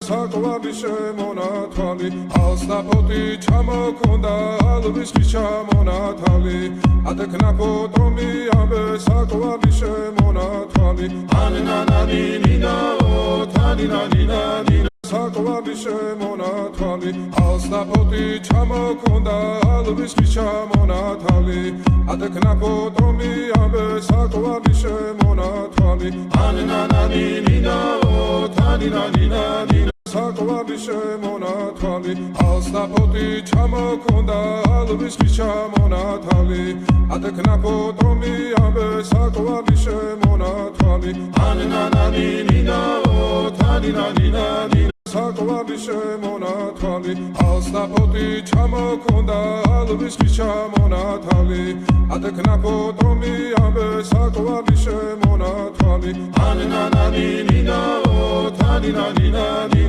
საკვარი შემონათვალი ალსნაფოთი ჩამოქონდა ალვის ჩამონათალი ატეკნა ფოტომი ამე საკვარი შემონათვალი ანანანინინაო თანინანინანინა საკვარი შემონათვალი ალსნაფოთი ჩამოქონდა ალვის ჩამონათალი ატეკნა ფოტომი ამე საკვარი შემონათვალი ანანანინინაო თანინანინანინა საკვარი შემონათვალი ალსნაფოთი ჩამოქონდა ალვის ჩამონათალი ატეკნა ფოტომი ამე საკვარი შემონათვალი ანანანინინაო თანინანინანინა საკვარი შემონათვალი ალსნაფოთი ჩამოქონდა ალვის ჩამონათალი ატეკნა ფოტომი ამე საკვარი შემონათვალი ანანანინინაო თანინანინანინა